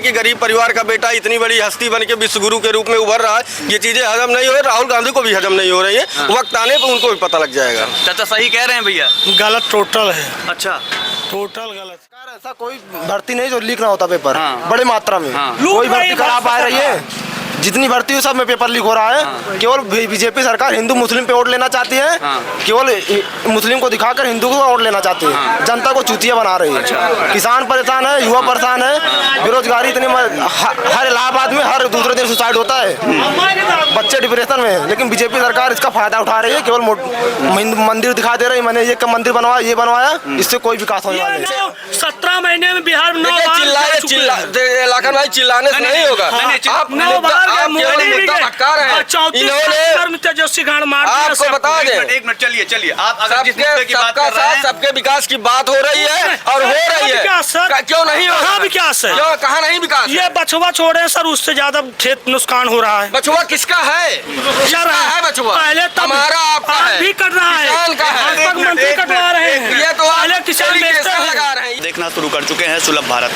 कि गरीब परिवार का बेटा इतनी बड़ी हस्ती बन के विश्व गुरु के रूप में उभर रहा है, ये चीजें हजम नहीं हो रही। राहुल गांधी को भी हजम नहीं हो रही है। वक्त आने पर उनको भी पता लग जाएगा। चाचा सही कह रहे हैं भैया? गलत टोटल है। अच्छा, टोटल गलत। ऐसा कोई भर्ती नहीं जो लीक ना होता पेपर। बड़े मात्रा में कोई कोई भर्ती करा पा रही है। जितनी भर्ती है सब में पेपर लीक हो रहा है। केवल बीजेपी सरकार हिंदू मुस्लिम पे वोट लेना चाहती है। केवल मुस्लिम को दिखाकर हिंदू को वोट लेना चाहती है। जनता को चूतिया बना रही है। किसान परेशान है, युवा परेशान है, बेरोजगारी इतनी हर इलाहाबाद में हर दूसरे दिन सुसाइड होता है, बच्चे डिप्रेशन में है। लेकिन बीजेपी सरकार इसका फायदा उठा रही है। केवल मंदिर दिखा दे रही, मैंने ये मंदिर बनवाया, ये बनवाया, इससे कोई विकास होने वाला नहीं। 17 महीने में बिहार में लाखन भाई चिल्लाने से नहीं होगा। तेजस्वी खान मार आपको बता दें, एक मिनट चलिए आप अगर जिस मुद्दे की बात कर रहे हैं, सबके विकास की बात हो रही है और हो रही है। क्यों नहीं हो रहा विकास है? क्यों, कहाँ नहीं विकास? ये बछुआ छोड़े सर, उससे ज्यादा खेत नुकसान हो रहा है। बछुआ किसका है? बछुआ पहले हमारा, आपका है, भी कट रहा है, किसान का है। मंत्री कटवा रहे हैं। ये तो पहले किसान लगा रहे हैं। देखना शुरू कर चुके हैं सुलभ भारत।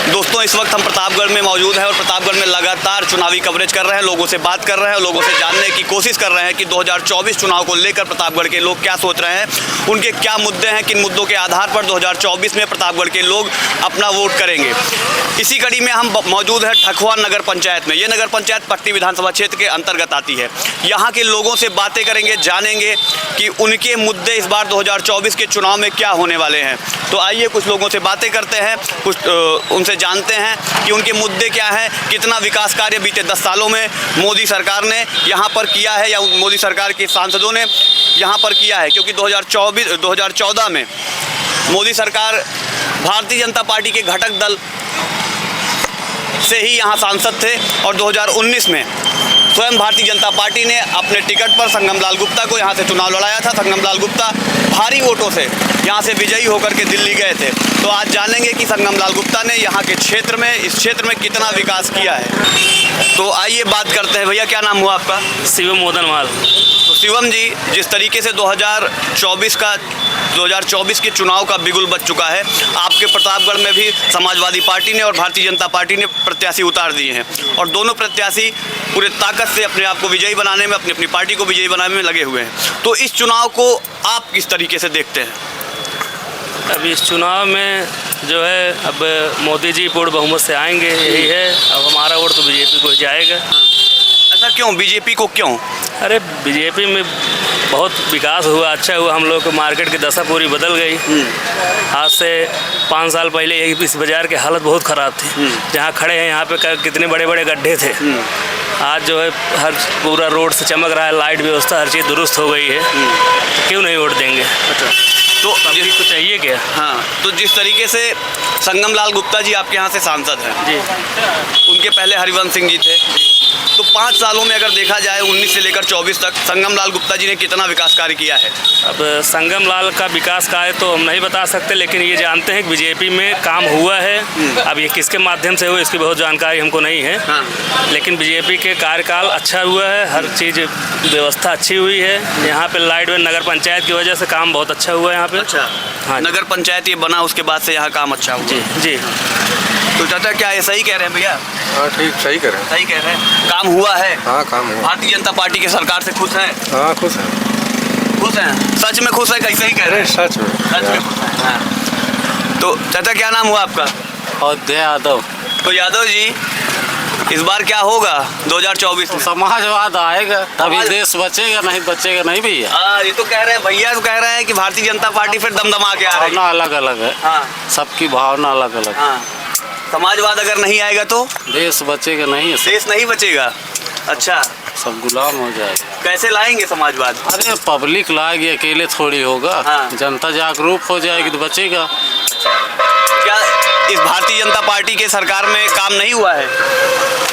दोस्तों, इस वक्त हम प्रतापगढ़ में मौजूद हैं और प्रतापगढ़ में लगातार चुनावी कवरेज कर रहे हैं, लोगों से बात कर रहे हैं, लोगों से जानने की कोशिश कर रहे हैं कि 2024 चुनाव को लेकर प्रतापगढ़ के लोग क्या सोच रहे हैं, उनके क्या मुद्दे हैं, किन मुद्दों के आधार पर 2024 में प्रतापगढ़ के लोग अपना वोट करेंगे। इसी कड़ी में हम मौजूद हैं ठकुआ नगर पंचायत में। ये नगर पंचायत पट्टी विधानसभा क्षेत्र के अंतर्गत आती है। यहाँ के लोगों से बातें करेंगे, जानेंगे कि उनके मुद्दे इस बार 2024 के चुनाव में क्या होने वाले हैं। तो आइए कुछ लोगों से बातें करते हैं, कुछ उनसे जानते हैं कि उनके मुद्दे क्या हैं, कितना विकास कार्य बीते 10 सालों में मोदी सरकार ने यहाँ पर किया है या मोदी सरकार के सांसदों ने यहाँ पर किया है। क्योंकि 2014 में मोदी सरकार भारतीय जनता पार्टी के घटक दल से ही यहाँ सांसद थे और 2019 में स्वयं भारतीय जनता पार्टी ने अपने टिकट पर संगम लाल गुप्ता को यहाँ से चुनाव लड़ाया था। संगम लाल गुप्ता भारी वोटों से यहाँ से विजयी होकर के दिल्ली गए थे। तो आज जानेंगे कि संगम लाल गुप्ता ने यहाँ के क्षेत्र में, इस क्षेत्र में कितना विकास किया है। तो आइए बात करते हैं। भैया क्या नाम हुआ आपका? शिवम मोदनवाल। तो शिवम जी, जिस तरीके से 2024 के चुनाव का बिगुल बज चुका है, आपके प्रतापगढ़ में भी समाजवादी पार्टी ने और भारतीय जनता पार्टी ने प्रत्याशी उतार दिए हैं और दोनों प्रत्याशी पूरे ताकत से अपने आप को विजयी बनाने में, अपनी अपनी पार्टी को विजयी बनाने में लगे हुए हैं। तो इस चुनाव को आप किस तरीके से देखते हैं? अब इस चुनाव में जो है, अब मोदी जी पूर्ण बहुमत से आएंगे, यही है। अब हमारा वोट तो बीजेपी को जाएगा। ऐसा क्यों? बीजेपी को क्यों? अरे बीजेपी में बहुत विकास हुआ, अच्छा हुआ। हम लोग को मार्केट की दशा पूरी बदल गई। आज से 5 साल पहले इस बाज़ार की हालत बहुत ख़राब थी। जहाँ खड़े हैं यहाँ पे कितने बड़े बड़े गड्ढे थे। आज जो है हर पूरा रोड से चमक रहा है, लाइट व्यवस्था हर चीज़ दुरुस्त हो गई है। क्यों नहीं वोट देंगे? अच्छा, तो अभी को चाहिए क्या? हाँ, तो जिस तरीके से संगम लाल गुप्ता जी आपके यहाँ से सांसद हैं जी, उनके पहले हरिवंश सिंह जी थे। तो 5 सालों में अगर देखा जाए 19 से लेकर 24 तक संगम लाल गुप्ता जी ने कितना विकास कार्य किया है? अब संगम लाल का विकास कार्य तो हम नहीं बता सकते, लेकिन ये जानते हैं कि बीजेपी में काम हुआ है। अब ये किसके माध्यम से हुआ इसकी बहुत जानकारी हमको नहीं है। लेकिन बीजेपी के कार्यकाल अच्छा हुआ है, हर चीज़ व्यवस्था अच्छी हुई है। यहाँ पे लाइट व नगर पंचायत की वजह से काम बहुत अच्छा हुआ है यहाँ पे। अच्छा, हाँ, नगर पंचायत ये बना, उसके बाद से यहाँ काम अच्छा हुआ। जी जी। तो चाचा क्या ये सही कह रहे हैं भैया? हाँ ठीक, सही कह रहे हैं। सही कह रहे हैं, काम हुआ है। हाँ, काम हुआ। भारतीय जनता पार्टी की सरकार से खुश हैं? हाँ, खुश हैं। खुश हैं? सच में खुश है? कैसे ही कह रहे हैं? सच में खुश हैं। हाँ। तो चाचा क्या नाम हुआ आपका? अयोध्या यादव। तो यादव जी, इस बार क्या होगा 2024 में? समाजवाद आएगा तभी देश बचेगा, नहीं बचेगा नहीं भैया। हाँ, ये तो कह रहे हैं भैया, तो कह रहे हैं कि भारतीय जनता पार्टी फिर दमदमा के आ रही है। भावना अलग अलग है। हाँ, सबकी भावना अलग अलग। हाँ, समाजवाद अगर नहीं आएगा तो देश बचेगा नहीं है। देश नहीं बचेगा। अच्छा, सब गुलाम हो जाएगा। कैसे लाएंगे समाजवाद? अरे पब्लिक लाएगी, अकेले थोड़ी होगा। हाँ। जनता जागरूक हो जाएगी तो बचेगा। क्या इस भारतीय जनता पार्टी के सरकार में काम नहीं हुआ है?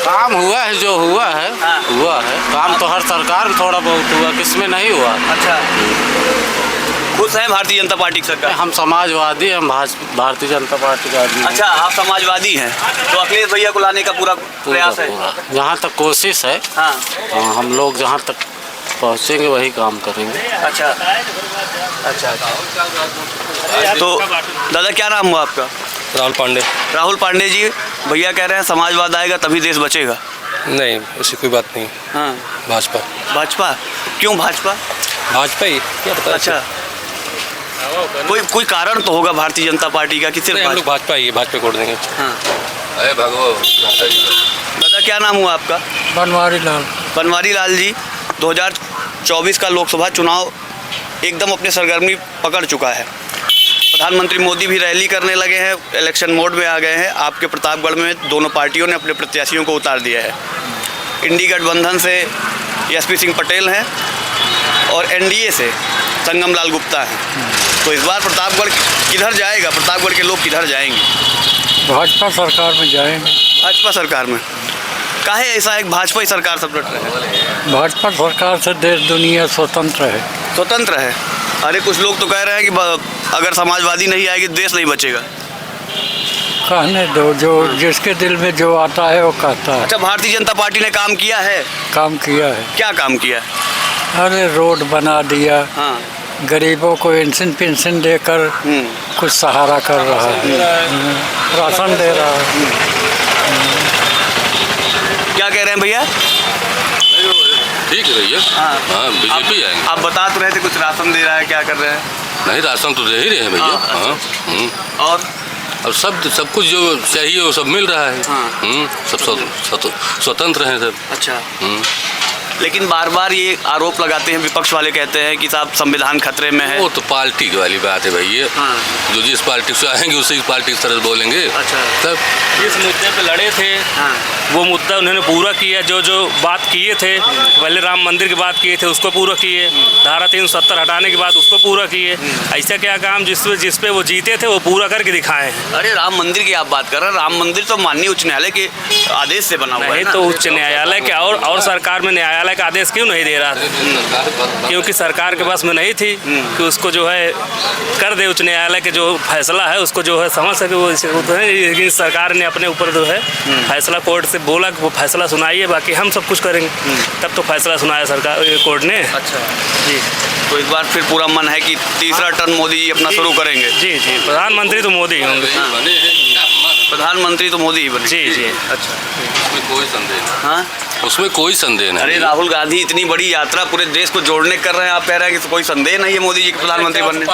काम हुआ है, जो हुआ है। हाँ। हुआ है काम तो हर सरकार में थोड़ा बहुत हुआ, किसमें नहीं हुआ। अच्छा, खुश हैं भारतीय जनता पार्टी की सरकार? हम समाजवादी, हम भारतीय जनता पार्टी का आदमी। अच्छा, आप समाजवादी हैं, तो अखिलेश भैया को लाने का पूरा प्रयास है? जहाँ तक कोशिश है। हाँ, हम लोग जहाँ तक पहुँचेंगे वही काम करेंगे। अच्छा अच्छा। तो दादा क्या नाम हुआ आपका? राहुल पांडे। राहुल पांडे जी, भैया कह रहे हैं समाजवाद आएगा तभी देश बचेगा। नहीं, ऐसी कोई बात नहीं। हाँ, भाजपा भाजपा क्यों भाजपा? भाजपा ही क्या पता। अच्छा, कोई कारण तो होगा भारतीय जनता पार्टी का कि सिर्फ हम लोग भाजपा ही भाजपा को वोट देंगे। हाँ। अरे भगवान। दादा क्या नाम हुआ आपका? बनवारी लाल। बनवारी लाल जी, 2024 का लोकसभा चुनाव एकदम अपने सरगर्मी पकड़ चुका है। प्रधानमंत्री मोदी भी रैली करने लगे हैं, इलेक्शन मोड में आ गए हैं। आपके प्रतापगढ़ में दोनों पार्टियों ने अपने प्रत्याशियों को उतार दिया है। इंडी गठबंधन से एसपी सिंह पटेल हैं और एनडीए से संगम लाल गुप्ता हैं। तो इस बार प्रतापगढ़ किधर जाएगा? प्रतापगढ़ के लोग किधर जाएंगे? भाजपा सरकार में जाएंगे। भाजपा सरकार में काहे ऐसा है? भाजपा ही सरकार सब लड़ रहे हैं। भाजपा सरकार से देश दुनिया स्वतंत्र है। स्वतंत्र है? अरे कुछ लोग तो कह रहे हैं कि अगर समाजवादी नहीं आएगी देश नहीं बचेगा। कहने दो, जो जिसके दिल में जो आता है वो कहता है। अच्छा, भारतीय जनता पार्टी ने काम किया है? काम किया है। क्या काम किया? अरे रोड बना दिया, हाँ। गरीबों को पेंशन देकर कुछ सहारा कर रहा है, राशन दे रहा है। क्या कह रहे हैं भैया? ठीक है भैया। हाँ, बीजेपी आएंगे। आप बता तो रहे थे कुछ राशन दे रहा है, क्या कर रहे हैं? नहीं, राशन तो दे ही रहे हैं भैया। हाँ, हाँ। और अब सब कुछ जो चाहिए वो सब मिल रहा है। हाँ। सब स्वतंत्र हैं सब। अच्छा, लेकिन बार बार ये आरोप लगाते हैं, विपक्ष वाले कहते हैं कि साहब संविधान खतरे में है। वो तो पार्टी वाली बात है भैया। हाँ। जो जिस पार्टी से आएंगे उसी पार्टी की तरह बोलेंगे। अच्छा। तब जिस मुद्दे पे लड़े थे हाँ। वो मुद्दा उन्होंने पूरा किया। जो बात किए थे, पहले राम मंदिर की बात किए थे उसको पूरा किए, धारा 370 हटाने के बाद उसको पूरा किए। ऐसा क्या काम जिस पे वो जीते थे वो पूरा करके दिखाए हैं। अरे राम मंदिर की आप बात कर रहे हैं, राम मंदिर तो माननीय उच्च न्यायालय के आदेश से बना हुआ है नहीं ना? तो उच्च न्यायालय के और सरकार में न्यायालय का आदेश क्यों नहीं दे रहा था? क्योंकि सरकार के पास में नहीं थी कि उसको जो है कर दे। उच्च न्यायालय के जो फैसला है उसको जो है समझ सके वो, लेकिन सरकार ने अपने ऊपर जो है फैसला कोर्ट से बोला कि वो फैसला सुनाइए, बाकी हम सब कुछ करेंगे। तब तो फैसला सुनाया सरकार कोर्ट ने। अच्छा जी, तो इस बार फिर पूरा मन है कि तीसरा टर्म मोदी जी अपना शुरू करेंगे। जी जी, प्रधानमंत्री तो मोदी ही होंगे। प्रधानमंत्री तो मोदी ही बने। जी जी। अच्छा, उसमें कोई संदेह नहीं। हाँ। उसमें कोई संदेह नहीं। अरे राहुल गांधी इतनी बड़ी यात्रा पूरे देश को जोड़ने कर रहे हैं, आप कह रहे हैं कि कोई संदेह नहीं है मोदी जी के प्रधानमंत्री बनने?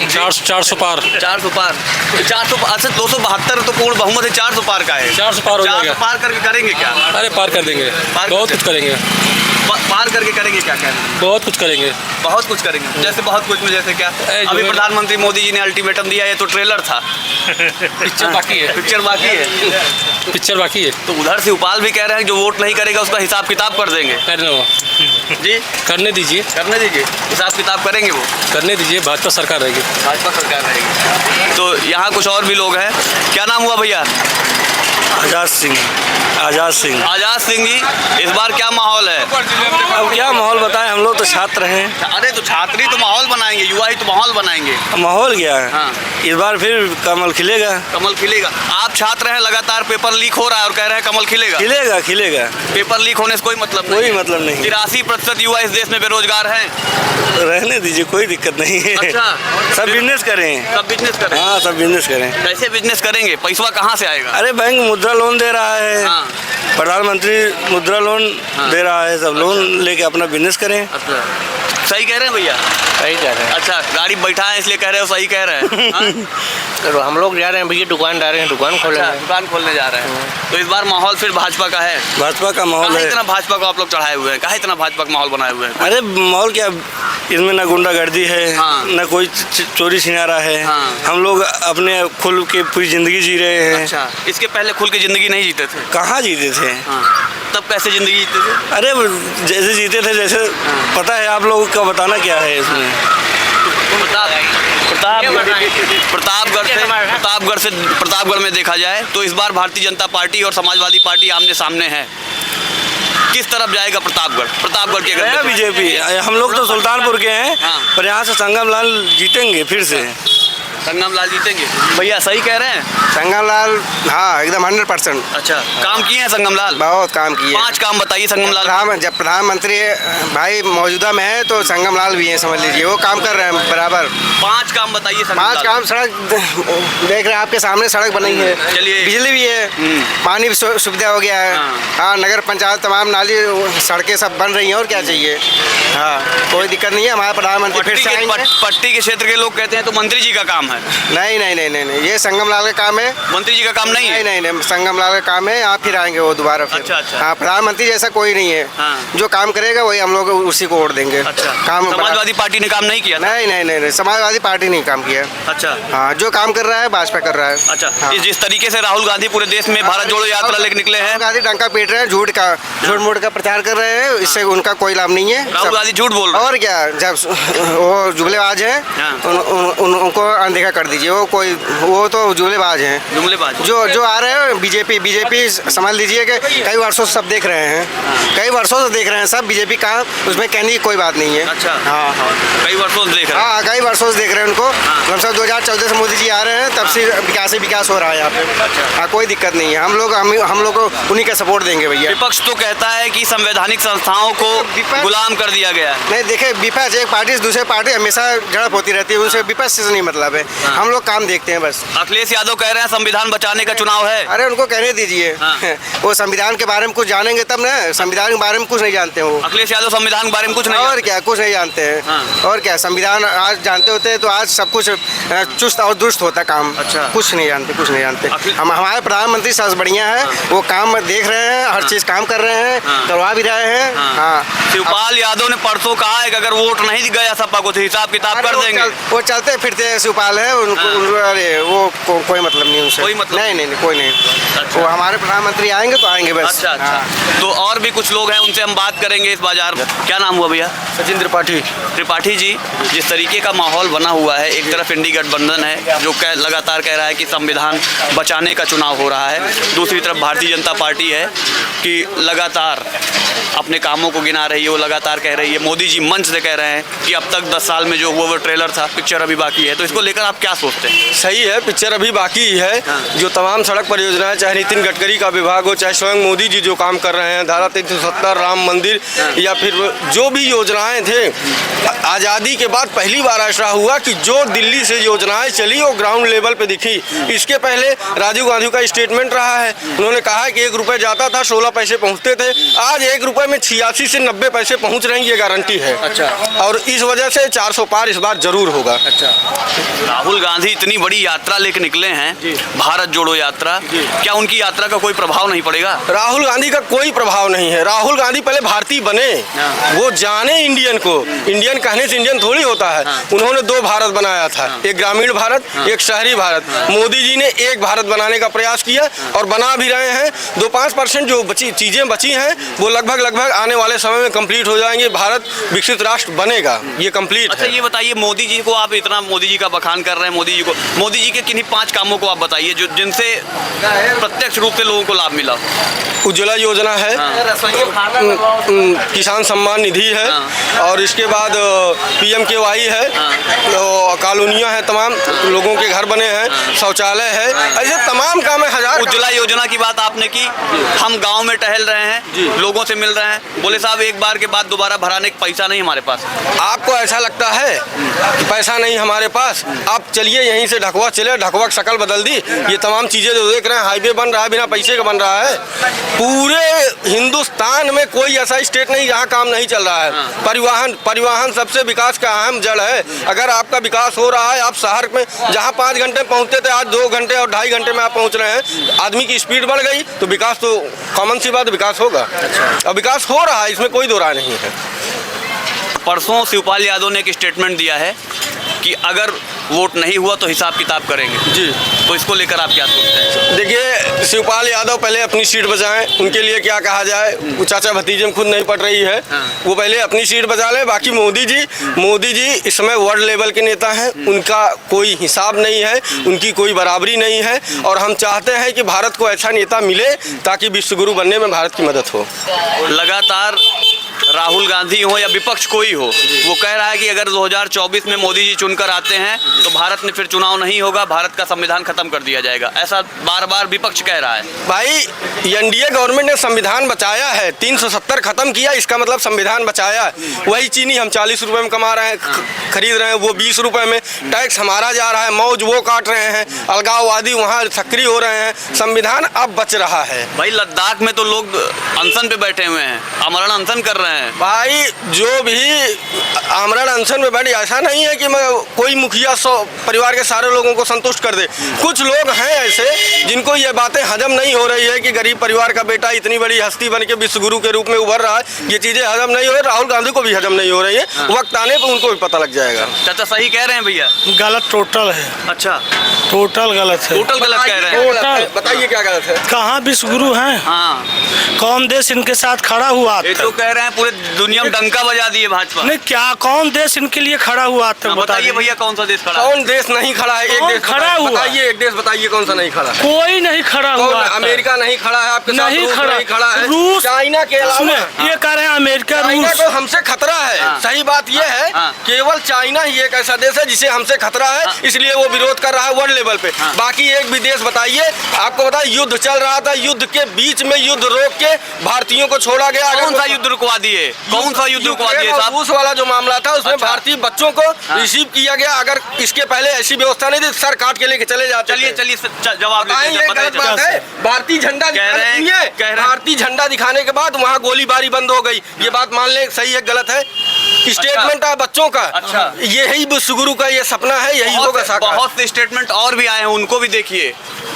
400 पार। 400 पार। 400 अच्छा, 272 तो पूर्ण बहुमत है, 400 पार का है। 400 पार हो जाएगा। 400 पार करके करेंगे क्या? अरे पार कर देंगे, बहुत कुछ करेंगे। पार करके करेंगे क्या? क्या बहुत कुछ करेंगे। बहुत कुछ करेंगे? जैसे बहुत कुछ में जैसे क्या? अभी प्रधानमंत्री मोदी जी ने अल्टीमेटम दिया, ये तो ट्रेलर था। पिक्चर बाकी है। पिक्चर बाकी है। पिक्चर बाकी है। तो उधर से उपाल भी कह रहे हैं जो वोट नहीं करेगा उसका हिसाब किताब कर देंगे। जी, करने दीजिए। करने दीजिए, हिसाब किताब करेंगे वो। करने दीजिए, भाजपा सरकार रहेगी। भाजपा सरकार रहेगी। तो यहाँ कुछ और भी लोग हैं। क्या नाम हुआ भैया? आज़ाद सिंह। आज़ाद सिंह। आजाद सिंह जी, इस बार क्या माहौल है? अब क्या माहौल बताएं, हम लोग तो छात्र हैं। अरे तो छात्री तो माहौल बनाएंगे, युवा ही तो माहौल बनाएंगे। माहौल क्या है? हाँ। इस बार फिर कमल खिलेगा। कमल खिलेगा। आप छात्र हैं, लगातार पेपर लीक हो रहा है और कह रहे हैं कमल खिलेगा। खिलेगा खिलेगा। पेपर लीक होने से कोई मतलब नहीं। कोई मतलब नहीं। 83% युवा इस देश में बेरोजगार हैं। रहने दीजिए, कोई दिक्कत नहीं है। अच्छा। सब बिजनेस करें। सब बिजनेस करें। हाँ, सब बिजनेस करें। कैसे बिजनेस करेंगे? पैसा कहाँ से आएगा? अरे बैंक मुद्रा लोन दे रहा है। हाँ। प्रधानमंत्री मुद्रा लोन दे रहा है, सब लोन लेके अपना बिजनेस करें। अच्छा, सही कह रहे हैं भैया? सही कह रहे हैं। अच्छा, गाड़ी बैठा है इसलिए कह रहे हो सही कह रहे हैं? हाँ? तो हम लोग जा रहे हैं भैया, दुकानदार हैं, दुकान खोले अच्छा, दुकान खोलने जा रहे हैं। तो इस बार माहौल फिर भाजपा का है। भाजपा का माहौल काहे है। इतना भाजपा को आप लोग चढ़ाए हुए हैं? काहे इतना भाजपा का माहौल बनाए हुए हैं? अरे माहौल क्या, इसमें ना गुंडागर्दी है, हाँ। ना कोई चोरी छिनारा है। हाँ। हम लोग अपने खुल के पूरी जिंदगी जी रहे हैं। अच्छा, इसके पहले खुल के जिंदगी नहीं जीते थे? कहाँ जीते थे? हाँ। तब कैसे जिंदगी जीते थे? अरे जैसे जीते थे जैसे, पता है आप लोगों का बताना क्या है इसमें। प्रतापगढ़ में देखा जाए तो इस बार भारतीय जनता पार्टी और समाजवादी पार्टी आमने सामने है। किस तरफ जाएगा प्रतापगढ़ के? है बीजेपी। हम लोग तो सुल्तानपुर के हैं, हाँ। पर यहाँ से संगम लाल जीतेंगे फिर से। संगम लाल जीतेंगे। भैया सही कह रहे हैं? संगम लाल हाँ एकदम 100%। अच्छा, काम किए हैं संगम लाल? बहुत काम किए। 5 काम बताइए संगम लाल। जब प्रधानमंत्री भाई मौजूदा में है तो संगम लाल भी है, समझ लीजिए वो काम कर रहे हैं बराबर। 5 काम बताइए संगम 5 लाल। काम, सड़क देख रहे हैं आपके सामने, सड़क बनी है, चलिए। बिजली भी है, पानी भी सुविधा हो गया है। हाँ, नगर पंचायत तमाम नाली सड़कें सब बन रही हैं, और क्या चाहिए। हाँ, कोई दिक्कत नहीं है। हमारे प्रधानमंत्री फिर से आएंगे। पट्टी के क्षेत्र के लोग कहते हैं तो मंत्री जी का काम है। नहीं नहीं नहीं नहीं नहीं, ये संगम लाल का काम है, मंत्री जी का काम नहीं है। नहीं नहीं, संगम लाल का काम है। यहाँ फिर आएंगे वो दोबारा फिर। अच्छा, अच्छा। हाँ, प्रधानमंत्री जैसा कोई नहीं है। हाँ। जो काम करेगा वही हम लोग उसी को वोट देंगे। अच्छा, काम समाजवादी पार्टी ने काम नहीं किया? नहीं नहीं नहीं नहीं, समाजवादी पार्टी नहीं काम किया। अच्छा हाँ, जो काम कर रहा है भाजपा कर रहा है। अच्छा। हाँ। जिस तरीके से राहुल गांधी पूरे देश में भारत जोड़ो यात्रा लेकर निकले हैं, राहुल गांधी डंका पीट रहे हैं, झूठ मूठ का प्रचार कर रहे हैं, इससे उनका कोई लाभ नहीं है। राहुल गांधी झूठ बोल रहे हैं। और क्या, जब वो जुमलेबाज हैं हाँ। उनको अनदेखा कर दीजिए। वो तो जुमलेबाज हैं, जुमलेबाज। जो आ रहे हैं बीजेपी समझ लीजिए कि कई वर्षों से सब देख रहे हैं, कई वर्षों से देख रहे हैं सब बीजेपी का, उसमें कहने की कोई बात नहीं है। अच्छा। हाँ हाँ, कई वर्षों से देख रहे हैं। हाँ कई वर्षों से देख रहे हैं उनको। हम सब 2014 से मोदी जी आ रहे हैं, तब से विकास हो रहा है यहाँ पे। हाँ, कोई दिक्कत नहीं है। हम लोग उन्हीं का सपोर्ट देंगे भैया। विपक्ष तो कहता है कि संवैधानिक संस्थाओं को गुलाम कर दिया गया है। नहीं, देखिए विपक्ष एक पार्टी से दूसरे पार्टी हमेशा झड़प होती रहती है, उनसे विपक्ष से नहीं मतलब है। हम लोग काम देखते हैं बस। अखिलेश यादव कह रहे हैं संविधान बचाने का चुनाव है। अरे उनको कहने दीजिए। हाँ। वो संविधान के बारे में कुछ जानेंगे तब ना। संविधान के बारे में कुछ नहीं जानते वो। अखिलेश यादव संविधान के बारे में कुछ नहीं और क्या, कुछ नहीं जानते हैं। हाँ। और क्या, संविधान आज जानते होते तो आज सब कुछ चुस्त और दुरुस्त होता काम। अच्छा। कुछ नहीं जानते। हमारे प्रधानमंत्री सबसे बढ़िया है, वो काम देख रहे हैं, हर चीज काम कर रहे हैं, करवा भी रहे हैं। हाँ, शिवपाल यादव ने परसों कहा है कि अगर वोट नहीं गया सपा को तो हिसाब किताब कर देंगे। वो चलते फिरते शिवपाल है, अरे वो कोई मतलब नहीं उनसे। कोई मतलब नहीं, कोई नहीं। अच्छा। वो हमारे प्रधानमंत्री आएंगे तो आएंगे बस। अच्छा अच्छा। हाँ। तो और भी कुछ लोग हैं, उनसे हम बात करेंगे इस बाजार में। क्या नाम हुआ भैया? सचिन त्रिपाठी जी, जिस तरीके का माहौल बना हुआ है, एक तरफ इंडी गठबंधन है जो लगातार कह रहा है कि संविधान बचाने का चुनाव हो रहा है, दूसरी तरफ भारतीय जनता पार्टी है कि लगातार अपने कामों को गिना रही है, वो लगातार कह रही है, मोदी जी मंच से कह रहे हैं कि अब तक 10 साल में जो वो ट्रेलर था, पिक्चर अभी बाकी है। तो इसको लेकर आप क्या सोचते हैं? सही है, पिक्चर अभी बाकी ही है। जो तमाम सड़क परियोजनाएं, चाहे नितिन गडकरी का विभाग हो, चाहे स्वयं मोदी जी जो काम कर रहे हैं, धारा 370, राम मंदिर, या फिर जो भी योजनाएं थे, आज़ादी के बाद पहली बार ऐसा हुआ कि जो दिल्ली से योजनाएं चली वो ग्राउंड लेवल पे दिखी। इसके पहले राजीव गांधी का स्टेटमेंट रहा है, उन्होंने कहा है कि 1 रुपये जाता था 16 पैसे पहुँचते थे, आज 1 रुपये में 86 से 90 पैसे पहुँच रहे हैं, ये गारंटी है। अच्छा। और इस वजह से 400 पार इस बार जरूर होगा। अच्छा। राहुल गांधी इतनी बड़ी यात्रा लेकर निकले हैं, भारत जोड़ो यात्रा, क्या उनकी यात्रा का कोई प्रभाव नहीं पड़ेगा? राहुल गांधी का कोई प्रभाव नहीं है। राहुल गांधी पहले भारतीय बने, वो जाने इंडियन को। इंडियन कहने से इंडियन थोड़ी होता है। उन्होंने 2 भारत बनाया था, एक ग्रामीण भारत, एक शहरी भारत। मोदी जी ने एक भारत बनाने का प्रयास किया और बना भी रहे हैं। 2-5% जो चीजें बची हैं वो लगभग आने वाले समय में कंप्लीट हो जाएंगे। भारत विकसित राष्ट्र बनेगा, ये कंप्लीट अच्छा, है। ये बताइए, मोदी जी को आप इतना मोदी जी का बखान कर रहे हैं, मोदी जी के किन्हीं 5 कामों को आप बताइए जो जिनसे प्रत्यक्ष रूप से लोगों को लाभ मिला। उज्ज्वला योजना है, किसान सम्मान निधि है, और इसके बाद PMKY है, कॉलोनियाँ हैं, तमाम लोगों के घर बने हैं, शौचालय है, ऐसे तमाम काम है। 1000 उज्ज्वला योजना की बात आपने की। हम गांव में टहल रहे हैं, लोगों से मिल रहे हैं, बोले साहब एक बार के बाद दोबारा भराने का पैसा नहीं हमारे पास। आपको ऐसा लगता है कि पैसा नहीं हमारे पास? आप चलिए यहीं से ढकवा चले, ढकवा की शक्ल बदल दी। ये तमाम चीज़ें जो देख रहे हैं, हाईवे बन रहा है, बिना पैसे का बन रहा है। पूरे हिंदुस्तान में कोई ऐसा स्टेट नहीं जहाँ काम नहीं चल रहा है। परिवहन सबसे विकास का अहम जड़ है। अगर आपका विकास हो रहा है, आप शहर में जहाँ 5 घंटे पहुँचते थे, आज 2 घंटे और 2.5 घंटे में आप पहुँच रहे हैं। आदमी की स्पीड बढ़ गई तो विकास तो कॉमन सी बात, विकास होगा। अब विकास हो रहा है, इसमें कोई दो राय नहीं है। परसों शिवपाल यादव ने एक स्टेटमेंट दिया है कि अगर वोट नहीं हुआ तो हिसाब किताब करेंगे। जी, तो इसको लेकर आप क्या सोचते हैं? देखिए, शिवपाल यादव पहले अपनी सीट बचाएं, उनके लिए क्या कहा जाए, वो चाचा भतीजे में खुद नहीं पड़ रही है। वो पहले अपनी सीट बचा ले। बाकी मोदी जी इस समय वर्ल्ड लेवल के नेता हैं, उनका कोई हिसाब नहीं है, उनकी कोई बराबरी नहीं है। और हम चाहते हैं कि भारत को ऐसा नेता मिले ताकि विश्व गुरु बनने में भारत की मदद हो। लगातार राहुल गांधी हो या विपक्ष कोई हो, वो कह रहा है कि अगर 2024 में मोदी जी चुनकर आते हैं तो भारत में फिर चुनाव नहीं होगा, भारत का संविधान खत्म कर दिया जाएगा। ऐसा बार बार विपक्ष कह रहा है। भाई एनडीए गवर्नमेंट ने संविधान बचाया है, 370 खत्म किया, इसका मतलब संविधान बचाया है। वही चीनी हम 40 रुपए में कमा रहे हैं, खरीद रहे हैं, वो 20 रुपए में। टैक्स हमारा जा रहा है, मौज वो काट रहे हैं, अलगाववादी वहाँ सक्रिय हो रहे हैं। संविधान अब बच रहा है। भाई लद्दाख में तो लोग अनशन पे बैठे हुए हैं, आमरण अनशन कर रहे हैं। भाई जो भी आमरण अनशन में बैठे, ऐसा नहीं है कि मैं कोई मुखिया परिवार के सारे लोगों को संतुष्ट कर दे। कुछ लोग हैं ऐसे जिनको ये बातें हजम नहीं हो रही है कि गरीब परिवार का बेटा इतनी बड़ी हस्ती बन के विश्व गुरु के रूप में उभर रहा है। ये चीजें हजम नहीं हो रही, राहुल गांधी को भी हजम नहीं हो रही है। वक्त आने पर उनको भी पता लग जाएगा। चाचा सही कह रहे हैं भैया? गलत टोटल है, अच्छा, टोटल गलत है। टोटल गलत कह रहे हैं। टोटल बताइए क्या गलत है? कहाँ विश्व गुरु हैं? हाँ, कौन देश इनके साथ खड़ा हुआ ये था? तो कह रहे हैं पूरे दुनिया में डंका बजा दिए भाजपा। नहीं, क्या कौन देश इनके लिए खड़ा हुआ था? बताइए भैया कौन सा देश खड़ा है? कौन देश नहीं खड़ा है? एक कौन देश खड़ा हुआ? बताइए, एक देश बताइए कौन सा नहीं खड़ा है? कोई नहीं खड़ा कौन? हुआ था। अमेरिका नहीं खड़ा है आपके साथ? नहीं रूस खड़ा। नहीं खड़ा है? रूस, चाइना के सुने, अलावा ये कह रहे हैं अमेरिका, चाइना रूस। को हमसे खतरा है। हाँ। सही बात ये है, हाँ। केवल चाइना ही एक ऐसा देश है जिसे हमसे खतरा है, इसलिए वो विरोध कर रहा है वर्ल्ड लेवल पे। बाकी एक भी देश बताइए, आपको पता है युद्ध चल रहा था, युद्ध के बीच में युद्ध रोक के भारतीयों को छोड़ा गया। कौन सा युद्ध रुकवा दिए? कौन सा युद्ध रुकवा दिए साहब? रूस वाला जो मामला था उसमें अच्छा। भारतीय बच्चों को रिसीव किया गया। अगर इसके पहले ऐसी व्यवस्था नहीं थी, सर काट के लेके चले जाते। चलिए चलिए जवाब लेते हैं, ये बताइए गलत बात चाचा। है। भारतीय झंडा कह रहे हैं- दिखाने कह रहे हैं- भारतीय झंडा दिखाने के बाद वहाँ गोलीबारी बंद हो गई। ये बात मान लें सही है गलत है? स्टेटमेंट है बच्चों का। अच्छा। यही विश्व गुरु का ये सपना है, यही होगा साकार। बहुत से स्टेटमेंट और भी आए हैं, उनको भी देखिए।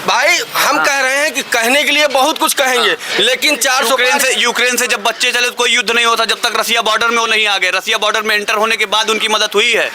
भाई हम कह रहे हैं कि कहने के लिए बहुत कुछ कहेंगे, लेकिन 400 यूक्रेन से जब बच्चे चले तो कोई युद्ध नहीं होता जब तक रसिया बॉर्डर में वो नहीं आ गए। रसिया बॉर्डर में एंटर होने के बाद उनकी मदद हुई है।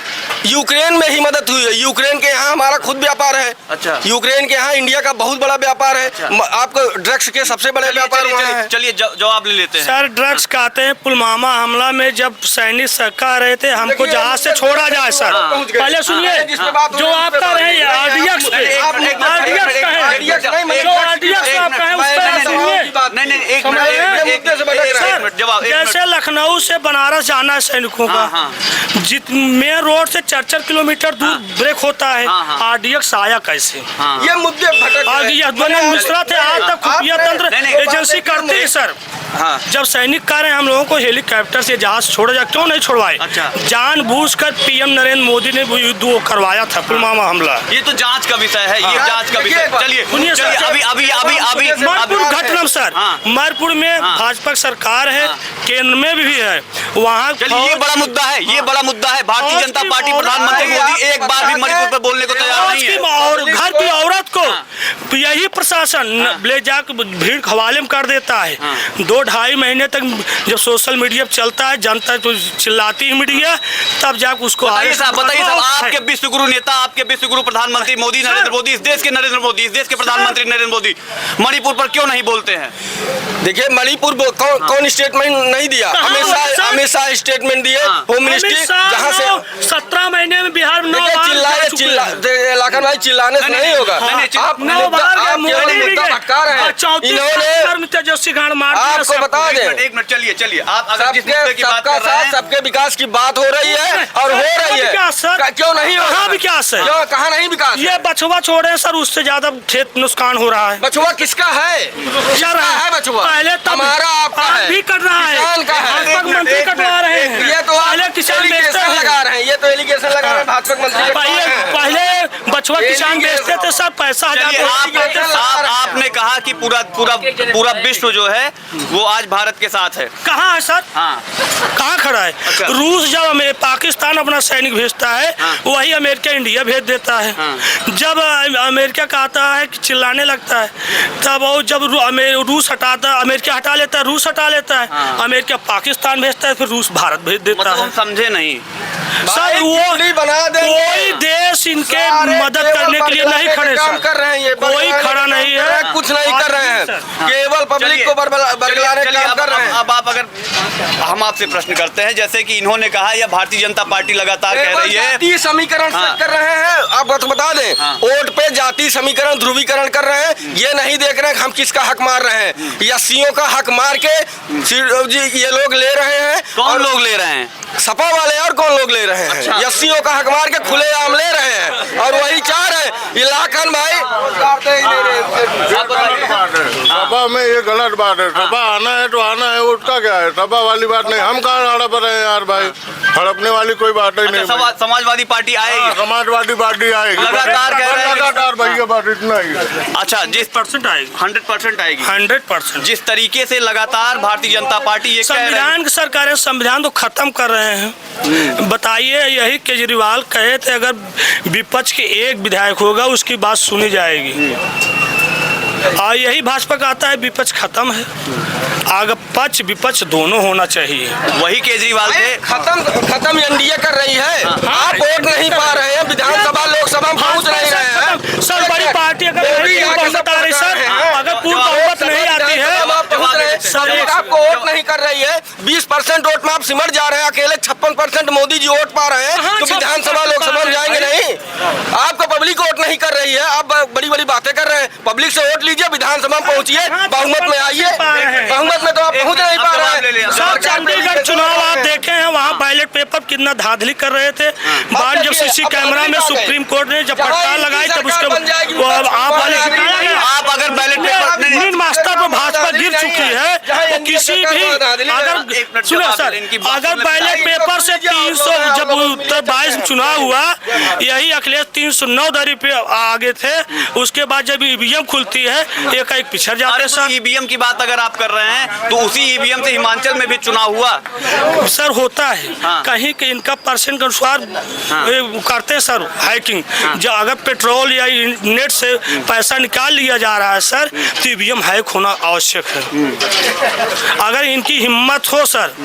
यूक्रेन में ही मदद हुई है। यूक्रेन के यहाँ हमारा खुद व्यापार है। अच्छा। यूक्रेन के यहाँ इंडिया का बहुत बड़ा व्यापार है। आपको ड्रग्स के सबसे बड़े व्यापार वहाँ है। चलिए जवाब ले लेते हैं। सर ड्रग्स कहते हैं, पुलवामा हमला में जब सैनिक कह रहे थे हमको देखिए, जहाज से छोड़ा जाए सर। पहुंच गए। पहले सुनिए, जिसपे बात हो जो रही है, आप उस पे कह रहे हैं बताइए। आरडीएक्स पे, आरडीएक्स कहें, जो आरडीएक्स आप कहें उस पर सुनिए। नहीं एक समझ रहे हैं? मिनट जवाब। जैसे लखनऊ से बनारस जाना है सैनिकों का, मेन रोड से 4-4 किलोमीटर दूर ब्रेक होता है। आरडीएक्स आया कैसे? ये मुद्दे भटक आरडीएक्स मिश्रा थे, आज तक खुफिया तंत्र एजेंसी करती है सर। जब सैनिक कह रहे हैं हम लोगों को हेलीकॉप्टर से जहाज छोड़ा जाए, क्यों नहीं छोड़वाए? अच्छा। जानबूझकर पीएम नरेंद्र मोदी ने युद्ध वो करवाया था, पुलवामा हमला। ये तो जांच का विषय है, ये जांच का विषय। चलिए सुनिए सर, अभी मरपुर घटना सर, मरपुर में भाजपा सरकार है, केंद्र में भी है, वहाँ चलिए ये बड़ा मुद्दा है, ये बड़ा मुद्दा है। भारतीय जनता पार्टी प्रधानमंत्री मोदी एक बार भी मणिपुर पर बोलने को तैयार नहीं है। और घर की औरत को यही प्रशासन ले जाकर भीड़ हवाले में कर देता है। 2-2.5 महीने तक जब सोशल मीडिया पे चलता है, जनता तो चिल्लाती है मीडिया, तब जाकर उसको बताइए साहब, आपके विश्व गुरु नेता, आपके विश्व गुरु प्रधानमंत्री मोदी, नरेंद्र मोदी, इस देश के नरेंद्र मोदी, इस देश के प्रधानमंत्री नरेंद्र मोदी मणिपुर पर क्यों नहीं बोलते हैं? देखिए मणिपुर कौन स्टेटमेंट नहीं दिया? हमेशा स्टेटमेंट दिए। होम मिनिस्ट्री जहाँ से 17 महीने में बिहार में लाखन भाई चिल्लाने से नहीं होगा। आप मुद्दा भटका रहे हैं। इन्होंने तेजस्वी गाड़ मार आपको बता दें, एक मिनट चलिए आप अगर जिस मुद्दे की बात सबका कर रहे साथ हैं, सबके विकास की बात हो रही है और हो रही है। क्यों नहीं हो रहा? विकास है, क्यों कहाँ नहीं विकास? ये बछुआ छोड़े सर, उससे ज्यादा खेत नुकसान हो रहा है। बछुआ किसका है? किसका है बछुआ? पहले तब हमारा आपका है, भी कर रहा है, किसान का है। भाजपा के मंत्री कटवा रहे हैं। ये तो पहले किसान बेचते लगा रहे हैं, ये तो एलिगेशन लगा रहे हैं भाजपा के मंत्री। पहले बछुआ किसान बेचते थे सर, पैसा आपने कहा कि पूरा विश्व जो है वो आज भारत के साथ है। कहाँ है सर? कहाँ खड़ा है? अच्छा। रूस जब पाकिस्तान अपना सैनिक भेजता है, वही अमेरिका इंडिया भेज देता है। जब अमेरिका का आता है कि चिल्लाने लगता है, तब वो जब रूस हटाता, अमेरिका हटा लेता है, रूस हटा लेता है, अमेरिका पाकिस्तान भेजता है, फिर रूस भारत भेज देता मतलब है। हम समझे नहीं, सर वो बना देंगे। कोई देश इनके सारे मदद केवल करने के लिए नहीं बरगलाने खड़े का काम सर। कर रहे हैं ये, कोई बरगलाने खड़ा का नहीं काम कर रहे है, हैं, कुछ नहीं कर रहे हैं, केवल पब्लिक को बरगलाने का काम कर रहे हैं। अब आप अगर हम आपसे प्रश्न करते हैं, जैसे कि इन्होंने कहा या भारतीय जनता पार्टी लगातार कह रही है जातीय समीकरण हाँ। सेट कर रहे हैं। आप बता दें, वोट पे जाति समीकरण ध्रुवीकरण कर रहे हैं। ये नहीं देख रहे हैं कि हम किसका हक मार रहे हैं। एससीओ का हक मार के ये लोग ले रहे हैं। कौन लोग ले रहे हैं? सपा वाले और कौन लोग ले रहे हैं? अच्छा। एससीओ का हक मार के खुलेआम ले रहे हैं और वही चाह रहे हैं इलाकन भाई। सभा में ये गलत बात है। सभा आना है तो आना है, उसका क्या है? सभा वाली बात नहीं। हम कहाँ हड़प रहे हैं यार भाई, हड़पने वाली कोई बात ही नहीं। समाजवादी पार्टी आएगी, समाजवादी पार्टी आएगी, लगातार कह रहे हैं। लगातार भैया बात इतना ही है। अच्छा, जिस % आएगी, 100% आएगी, 100%। जिस तरीके से लगातार भारतीय जनता पार्टी ये कह रही है, संविधान की सरकारें संविधान तो खत्म कर रहे हैं। बताइए, यही केजरीवाल कहे थे अगर विपक्ष के एक विधायक होगा उसकी बात सुनी जाएगी, और यही भाजपा का आता है विपक्ष खत्म है। आगे पक्ष विपक्ष दोनों होना चाहिए। वही केजरीवाल थे। खत्म एनडीए कर रही है। आप वोट नहीं पा रहे हैं, विधानसभा लोकसभा में पहुंच नहीं रहे हैं। सर बड़ी पार्टी अगर बहुमत आ रही सर, अगर पूर्ण बहुमत नहीं आती है सर, आपको वोट नहीं कर रही है। 20% वोट में आप सिमट जा रहे हैं। अकेले 56% मोदी जी वोट पा रहे हैं, तो विधानसभा लोकसभा में जाएंगे नहीं। आपको पब्लिक वोट नहीं कर रही है। आप बड़ी बड़ी बातें कर रहे हैं। पब्लिक से वोट लीजिए, विधानसभा में पहुंचिए, बहुमत में आइए। बहुमत में तो आप पहुंच नहीं पा रहे हैं। सर चंडीगढ़ चुनाव आप देखे हैं, वहाँ बैलेट पेपर कितना धांधली कर रहे थे। बाद जब सीसी कैमरा में सुप्रीम कोर्ट ने जब पड़ताल लगाई तब उसके आप वाले आप अगर बैलेट पेपर मास्टर पर भाजपा गिर चुकी है, तो किसी भी अगर सुनो सर, अगर बैलेट पेपर से 300 जब उत्तर 22 चुनाव हुआ, यही अखिलेश 309 दरी पे आगे थे। उसके बाद जब ईवीएम खुलती है एक पिछड़ जाते हैं सर। ईवीएम की बात अगर आप कर रहे हैं तो उसी ईवीएम से हिमाचल में भी चुनाव हुआ सर, होता है। हाँ। कहीं के इनका परसेंट के अनुसार करते हैं सर हैकिंग। जो अगर पेट्रोल या नेट से पैसा निकाल लिया जा रहा है सर, तो ईवीएम हैक होना आवश्यक है। अगर इनकी हिम्मत हो सर,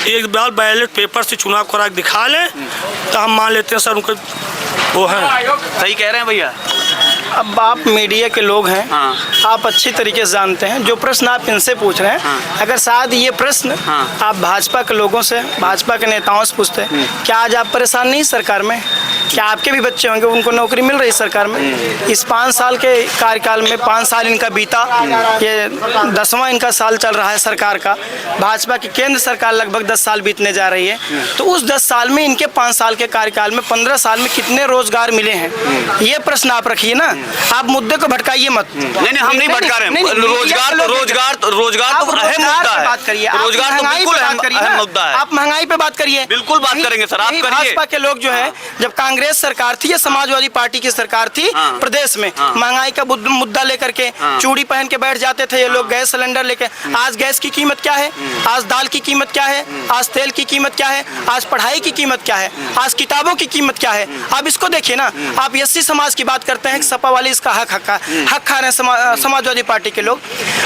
एक बार बैलेट पेपर से चुनाव करा के दिखा लें तो हम मान लेते हैं सर उनको वो है। सही कह रहे हैं भैया। अब आप मीडिया के लोग हैं, हाँ। आप अच्छी तरीके से जानते हैं जो प्रश्न आप इनसे पूछ रहे हैं। हाँ। अगर शायद ये प्रश्न हाँ। आप भाजपा के लोगों से, भाजपा के नेताओं से पूछते हैं, क्या आज आप परेशान नहीं सरकार में? क्या आपके भी बच्चे होंगे, उनको नौकरी मिल रही सरकार में? इस 5 साल के कार्यकाल में 5 साल इनका बीता, ये 10वां इनका साल चल रहा है सरकार का। भाजपा की केंद्र सरकार लगभग 10 साल बीतने जा रही है। तो उस 10 साल में इनके 5 साल के कार्यकाल में 15 साल में कितने रोजगार मिले हैं, ये प्रश्न आप रखिए ना। आप मुद्दे को भटकाइए मत। नहीं हम नहीं भटका रहे हैं। रोजगार तो अहम मुद्दा है। बात करिए, रोजगार तो बिल्कुल अहम मुद्दा है। आप महंगाई पे बात करिए। बिल्कुल बात करेंगे सर, आप करिए। भाजपा के लोग जो है, जब कांग्रेस सरकार थी या समाजवादी पार्टी की सरकार थी प्रदेश में, महंगाई का मुद्दा लेकर के चूड़ी पहन के बैठ जाते थे ये लोग, गैस सिलेंडर लेके। आज गैस की कीमत क्या है, आज दाल की कीमत क्या है, आज तेल की कीमत क्या है, आज पढ़ाई की कीमत क्या है, आज किताबों की कीमत क्या है। आप इसको देखिए ना। आप एससी समाज की बात करते हैं कि सपा वाले इसका हक खा रहे हैं समाजवादी पार्टी के लोग।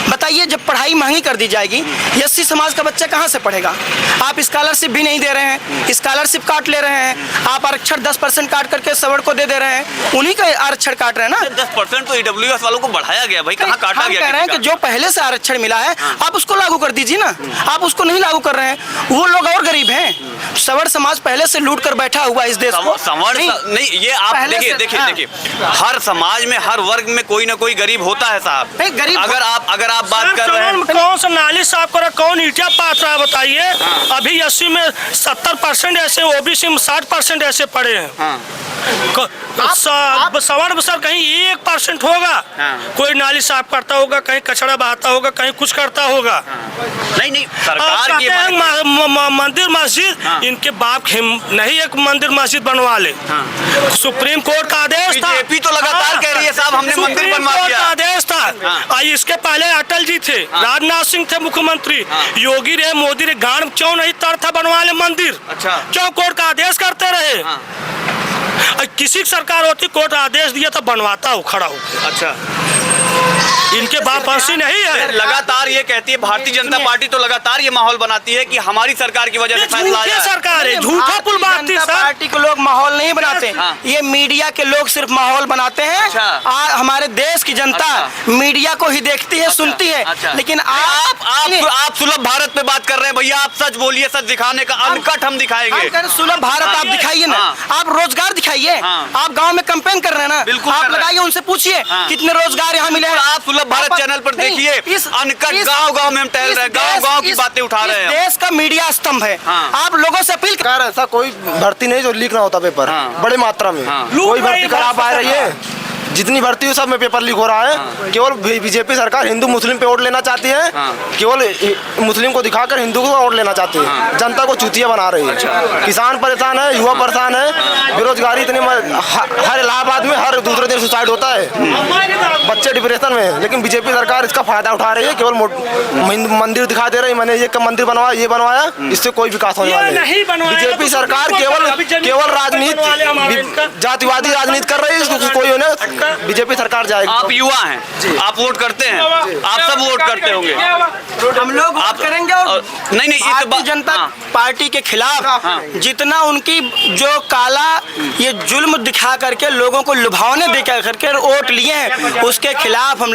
बताइए, जब पढ़ाई महंगी कर दी जाएगी, एससी समाज का बच्चा कहाँ से पढ़ेगा? आप स्कॉलरशिप भी नहीं दे रहे हैं, स्कॉलरशिप काट ले रहे हैं। आप आरक्षण 10% काट करके सवर्ण को दे रहे हैं, उन्हीं का आरक्षण काट रहे हैं ना। 10% तो ईडब्ल्यूएस वालों को बढ़ाया गया भाई, कहाँ काटा गया? कह रहे हैं कि जो पहले से आरक्षण मिला है आप उसको लागू कर दीजिए ना। आप उसको नहीं लागू कर रहे हैं, वो लोग और गरीब हैं। सवर्ण समाज पहले से लूट कर बैठा हुआ इस देश को। नहीं, ये आप देखिए, हर समाज में हर वर्ग में कोई ना कोई गरीब होता है साहब। गरीब अगर आप बात कर रहे हैं, कौन सा नाली साफ कर रहा, कौन ईटा पात रहा है बताइए। अभी 80 में 70% ऐसे, ओबीसी में 60% ऐसे पड़े हैं। सवर्ण सर कहीं 1% होगा कोई नाली साफ करता होगा, कहीं कचरा बहाता होगा, कहीं कुछ करता होगा। नहीं सरकार की मंदिर मस्जिद इनके बाप नहीं एक मंदिर मस्जिद बनवा ले। सुप्रीम कोर्ट का आदेश था। बीजेपी तो लगातार कह रही है साहब हमने मंदिर बनवा दिया। आदेश था। इसके पहले अटल जी थे, राजनाथ सिंह थे मुख्यमंत्री, योगी रहे, मोदी रहे, गांव क्यों नहीं तर था बनवा ले मंदिर? अच्छा, क्यों कोर्ट का आदेश करते रहे? किसी की सरकार होती, कोर्ट आदेश दिया तो बनवाता हो खड़ा हो। अच्छा, इनके वापसी नहीं है। लगातार ये कहती है भारतीय जनता पार्टी, तो लगातार ये माहौल बनाती है कि हमारी सरकार की वजह से फैसला आया झूठी है। सरकार है, झूठा पुल बांधती है जनता सर। पार्टी के लोग माहौल नहीं बनाते, हाँ। ये मीडिया के लोग सिर्फ माहौल बनाते हैं। अच्छा। हमारे देश की जनता मीडिया को ही देखती है, सुनती है। अच्छा। लेकिन आप सुलभ भारत पे बात कर रहे हैं भैया, आप सच बोलिए, सच दिखाने का अनकट हम दिखाएंगे। सुलभ भारत आप दिखाइए ना, आप रोजगार दिखाइए। हाँ। आप गांव में कैंपेन कर रहे हैं ना, बिल्कुल आप कर रहे हैं। लगाइए, उनसे पूछिए हाँ। कितने रोजगार यहाँ मिले हैं। आप सुलभ भारत चैनल पर देखिए, अनकट गांव-गांव में हम टहल रहे हैं, गांव-गांव की बातें उठा रहे हैं। देश का मीडिया स्तंभ है। हाँ। आप लोगों से अपील सरकार ऐसा कोई भर्ती नहीं जो लीक ना होता पेपर बड़ी मात्रा में। कोई भर्ती खराब आ रही है, जितनी भर्ती है सब में पेपर लीक हो रहा है। केवल बीजेपी सरकार हिंदू मुस्लिम पे वोट लेना चाहती है, केवल मुस्लिम को दिखाकर हिंदू को वोट लेना चाहती है, जनता को चूतिया बना रही है। किसान परेशान है, युवा परेशान है, बेरोजगारी इतनी हर इलाहाबाद में हर दूसरे दिन सुसाइड होता है, बच्चे डिप्रेशन में है। लेकिन बीजेपी सरकार इसका फायदा उठा रही है, केवल मंदिर दिखा दे रही है, मैंने ये मंदिर बनवाया, ये बनवाया, इससे कोई विकास होने वाला नहीं। बीजेपी सरकार केवल राजनीति, जातिवादी राजनीति कर रही है, कोई उन्हें बीजेपी सरकार जाएगी। आप युवा हैं, आप वोट करते हैं, आप सब वोट करते होंगे। हम लोग वोट करेंगे और नहीं भारतीय जनता पार्टी के खिलाफ जितना उनकी जो काला ये जुल्म दिखा करके लोगों को लुभावने दे करके वोट लिए हैं, उसके खिलाफ हम